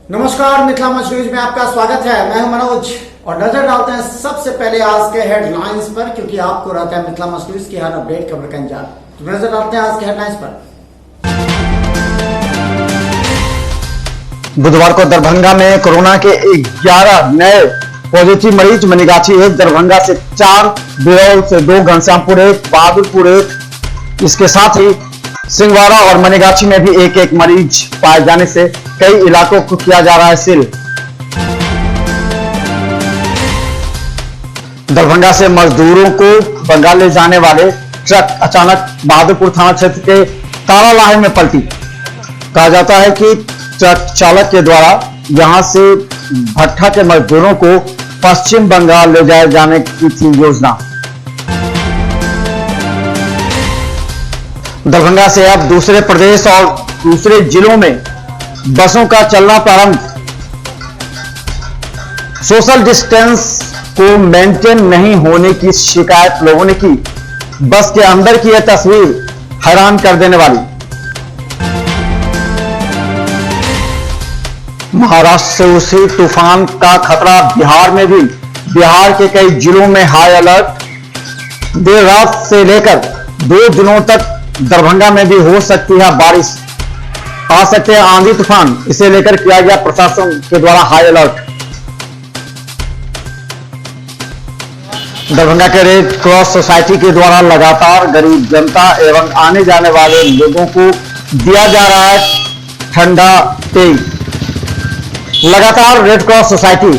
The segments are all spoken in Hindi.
नमस्कार, मिथिला मंच न्यूज में आपका स्वागत है। मैं हूं मनोज और नजर डालते हैं सबसे पहले आज के हेडलाइंस पर, क्योंकि आपको रहता है मिथिला मंच न्यूज की हर अपडेट खबर का इंतजार। तो नजर डालते हैं आज के हेडलाइंस पर। बुधवार को दरभंगा में कोरोना के 11 नए पॉजिटिव मरीज। मनीगाछी 1, दरभंगा से 4, बिरौल से 2, घनश्यामपुर 1, बहादुरपुर 1। इसके साथ ही सिंहवाड़ा और मनीगाछी में भी एक एक मरीज पाए जाने से कई इलाकों को किया जा रहा है सील। दरभंगा से मजदूरों को बंगाल ले जाने वाले ट्रक अचानक बहादुरपुर थाना क्षेत्र के तारालाहे में पलटी। कहा जाता है कि ट्रक चालक के द्वारा यहां से भट्ठा के मजदूरों को पश्चिम बंगाल ले जाए जाने की थी योजना। दरभंगा से अब दूसरे प्रदेश और दूसरे जिलों में बसों का चलना प्रारंभ। सोशल डिस्टेंस को मेंटेन नहीं होने की शिकायत लोगों ने की। बस के अंदर की यह तस्वीर हैरान कर देने वाली। महाराष्ट्र से उसी तूफान का खतरा बिहार में भी। बिहार के कई जिलों में हाई अलर्ट। देर रात से लेकर 2 दिनों तक दरभंगा में भी हो सकती है बारिश। आ सकते हैं आंधी तूफान। इसे लेकर किया गया प्रशासन के द्वारा हाई अलर्ट। दरभंगा के रेड क्रॉस सोसाइटी के द्वारा लगातार गरीब जनता एवं आने जाने वाले लोगों को दिया जा रहा है ठंडा पेय। लगातार रेड क्रॉस सोसाइटी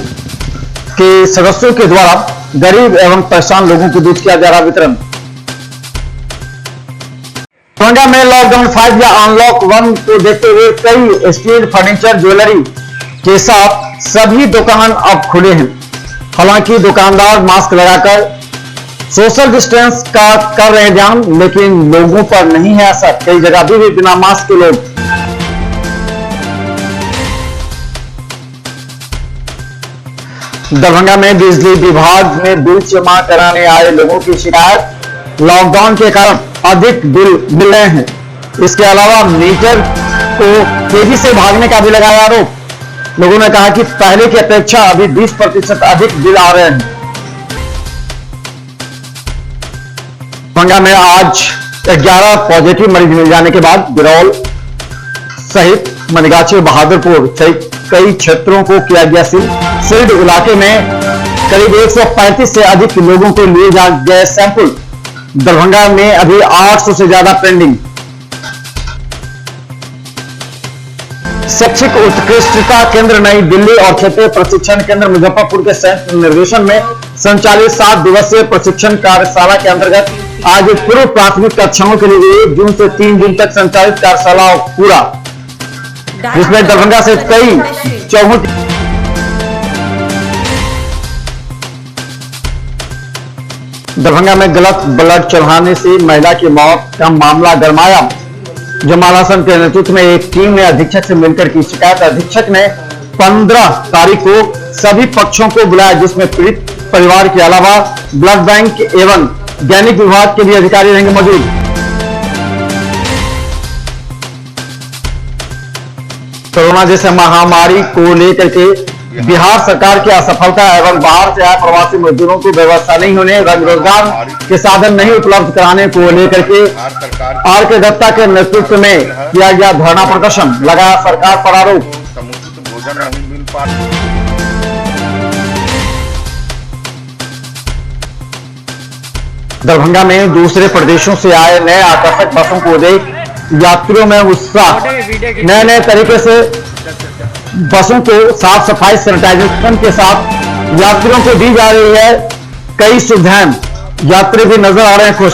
के सदस्यों के द्वारा गरीब एवं परेशान लोगों के बीच किया जा रहा वितरण। दरभंगा में लॉकडाउन 5 या अनलॉक 1 को देखते हुए कई स्टील, फर्नीचर, ज्वेलरी के साथ सभी दुकान अब खुले हैं। हालांकि दुकानदार मास्क लगाकर सोशल डिस्टेंस का कर रहे ध्यान, लेकिन लोगों पर नहीं है असर। कई जगह भी बिना मास्क के लोग। दरभंगा में बिजली विभाग में बिल जमा कराने आए लोगों की शिकायत। लॉकडाउन के कारण अधिक बिल मिल रहे हैं। इसके अलावा मीटर को तेजी से भागने का भी लगाया आरोप। लोगों ने कहा कि पहले की अपेक्षा अभी 20% अधिक बिल आ रहे हैं। दरभंगा में आज 11 पॉजिटिव मरीज मिल जाने के बाद बिरौल सहित मनीगाछी, बहादुरपुर सहित कई क्षेत्रों को किया गया सील। सिल्ड इलाके में करीब 135 से अधिक लोगों को लिए गए सैंपल। दरभंगा में अभी 800 से ज्यादा पेंडिंग। शैक्षिक उत्कृष्टता केंद्र नई दिल्ली और क्षेत्रीय प्रशिक्षण केंद्र मुजफ्फरपुर के संयुक्त निर्देशन में संचालित 7 दिवसीय प्रशिक्षण कार्यशाला के अंतर्गत आज पूर्व प्राथमिक कक्षाओं के लिए 1 जून से 3 दिन तक संचालित कार्यशाला पूरा, जिसमें दरभंगा से कई 64 दरभंगा में गलत ब्लड चढ़ाने से महिला की मौत का मामला गरमाया। जमालासन के नेतृत्व में एक टीम ने अधीक्षक से मिलकर की शिकायत। अधीक्षक ने 15 तारीख को सभी पक्षों को बुलाया, जिसमें पीड़ित परिवार के अलावा ब्लड बैंक एवं दैनिक विभाग के भी अधिकारी रहेंगे मौजूद। कोरोना जैसे महामारी को लेकर के बिहार सरकार की असफलता एवं बाहर से आए प्रवासी मजदूरों को व्यवस्था नहीं होने, रोजगार के साधन नहीं उपलब्ध कराने को लेकर के आर के दत्ता के नेतृत्व में किया गया धरना प्रदर्शन। लगाया सरकार पर आरोप। समुचित भोजन नहीं मिल पा। दरभंगा में दूसरे प्रदेशों से आए नए आकर्षक बसों को देख यात्रियों में उत्साह। नए नए तरीके से बसों को साफ सफाई, सैनिटाइजेशन के साथ यात्रियों को दी जा रही है कई सुविधाएं। यात्री भी नजर आ रहे हैं खुश।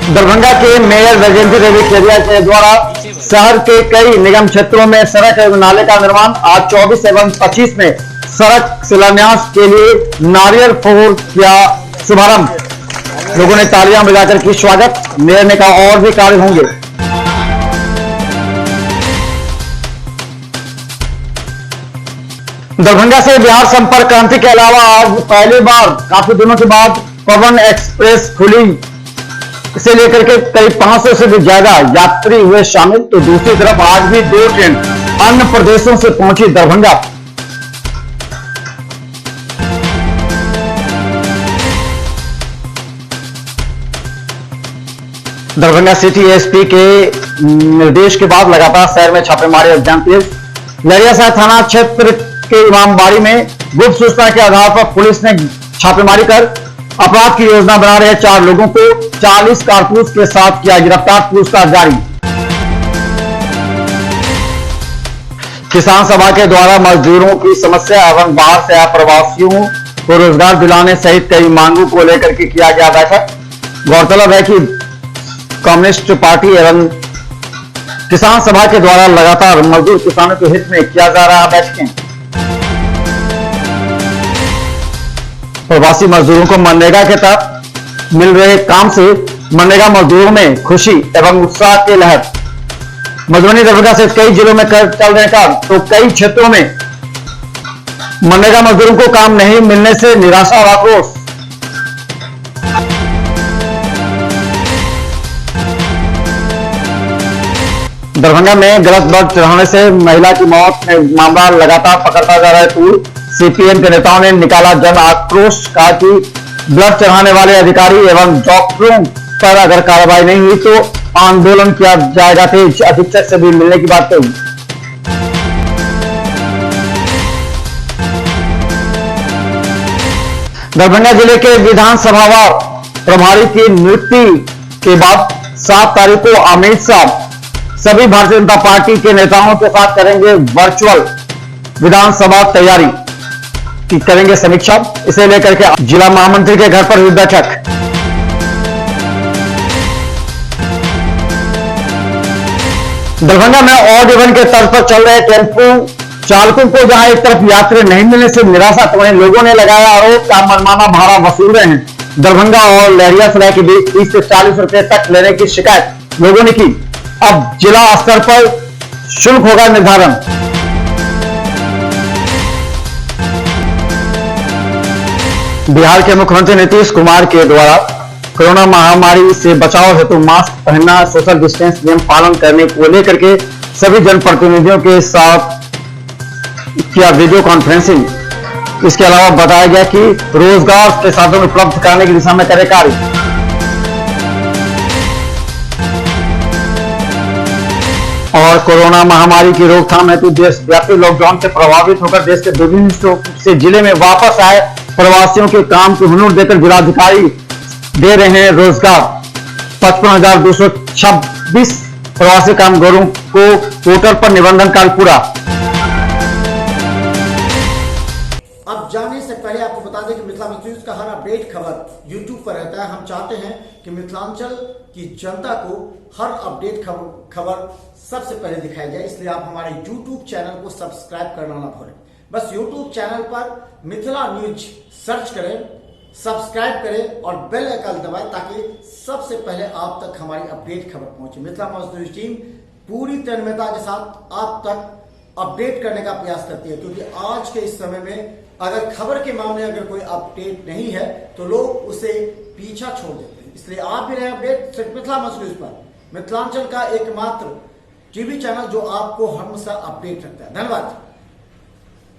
दरभंगा के मेयर वैजयंती देवी केरिया के द्वारा शहर के कई निगम क्षेत्रों में सड़क एवं नाले का निर्माण। आज 24 एवं 25 में सड़क शिलान्यास के लिए नारियल फोड़ किया शुभारंभ। लोगों ने तालियां बजाकर की स्वागत। मेयर ने कहा और भी कार्य होंगे। दरभंगा से बिहार संपर्क क्रांति के अलावा आज पहली बार काफी दिनों के बाद पवन एक्सप्रेस खुली। इसे लेकर के करीब 500 से भी ज्यादा यात्री हुए शामिल। तो दूसरी तरफ आज भी 2 ट्रेन अन्य प्रदेशों से पहुंची दरभंगा। दरभंगा सिटी एसपी के निर्देश के बाद लगातार शहर में छापेमारी अभियान तेज। लहरियासराय थाना क्षेत्र के इमामबाड़ी में गुप्त सूचना के आधार पर पुलिस ने छापेमारी कर अपराध की योजना बना रहे 4 लोगों को 40 कारतूस के साथ किया गिरफ्तार, पूछताछ जारी। किसान सभा के द्वारा मजदूरों की समस्या एवं बाहर से आए प्रवासियों को रोजगार दिलाने सहित कई मांगों को लेकर के किया गया बैठक। गौरतलब है कि कम्युनिस्ट पार्टी एवं किसान सभा के द्वारा लगातार मजदूर किसानों के हित में किया जा रहा बैठकें। प्रवासी मजदूरों को मनरेगा के तहत मिल रहे काम से मनरेगा मजदूरों में खुशी एवं उत्साह की लहर। मधुबनी दरभंगा से कई जिलों में चल रहे काम, तो कई क्षेत्रों में मनरेगा मजदूरों को काम नहीं मिलने से निराशा और आक्रोश। दरभंगा में गलत ब्लड चढ़ाने से महिला की मौत में मामला लगातार पकड़ता जा रहा है तूल। सीपीएम के नेताओं ने निकाला जन आक्रोश, कहा कि ब्लड चढ़ाने वाले अधिकारी एवं डॉक्टरों पर अगर कार्रवाई नहीं हुई तो आंदोलन किया जाएगा तेज। अधीक्षक से भी मिलने की बात कही। दरभंगा जिले के विधानसभावार प्रभारी की नियुक्ति के बाद 7 तारीख को अमित शाह सभी भारतीय जनता पार्टी के नेताओं के साथ करेंगे वर्चुअल विधानसभा तैयारी की करेंगे समीक्षा। इसे लेकर के जिला महामंत्री के घर पर हुई बैठक। दरभंगा में ऑड इवन के तर्ज पर चल रहे टेम्पो चालकों को जहां एक तरफ यात्री नहीं मिलने से निराशा, तो वहीं लोगों ने लगाया आरोप का मनमाना भाड़ा वसूल रहे हैं। दरभंगा और लहरियासराय के बीच 30 से 40 रुपए तक लेने की शिकायत लोगों ने की। अब जिला स्तर पर शुल्क होगा निर्धारण। बिहार के मुख्यमंत्री नीतीश कुमार के द्वारा कोरोना महामारी से बचाव हेतु मास्क पहनना, सोशल डिस्टेंस नियम पालन करने को लेकर के सभी जनप्रतिनिधियों के साथ किया वीडियो कॉन्फ्रेंसिंग। इसके अलावा बताया गया कि रोजगार के साधन उपलब्ध कराने की दिशा में करे कार्य। और कोरोना महामारी की रोकथाम हेतु देशव्यापी लॉकडाउन से प्रभावित होकर देश के विभिन्न हिस्सों से जिले में वापस आए प्रवासियों के काम की हुनर देकर जिलाधिकारी दे रहे हैं रोजगार। 55,226 प्रवासी कामगारों को पोर्टल पर निबंधन कार्य पूरा। अब जाने से पहले आपको बता दें कि मिथिलांचल न्यूज का हर अपडेट खबर यूट्यूब पर रहता है। हम चाहते हैं कि मिथिलांचल की जनता को हर अपडेट खबर सबसे पहले दिखाई जाए, इसलिए आप हमारे यूट्यूब चैनल को सब्सक्राइब करना ना भूलें। बस यूट्यूब चैनल पर मिथिला न्यूज सर्च करें, सब्सक्राइब करें और बेल आइकन दबाएं ताकि सबसे पहले आप तक हमारी अपडेट खबर पहुंचे। मिथिला न्यूज टीम पूरी तन्मयता के साथ आप तक अपडेट करने का प्रयास करती है, क्योंकि आज के इस समय में अगर खबर के मामले अगर कोई अपडेट नहीं है तो लोग उसे पीछा छोड़ देते हैं। इसलिए आप भी रहे अपडेट सिर्फ मिथिला न्यूज पर, मिथिलांचल का एकमात्र टीवी चैनल जो आपको हमेशा अपडेट रखता है। धन्यवाद।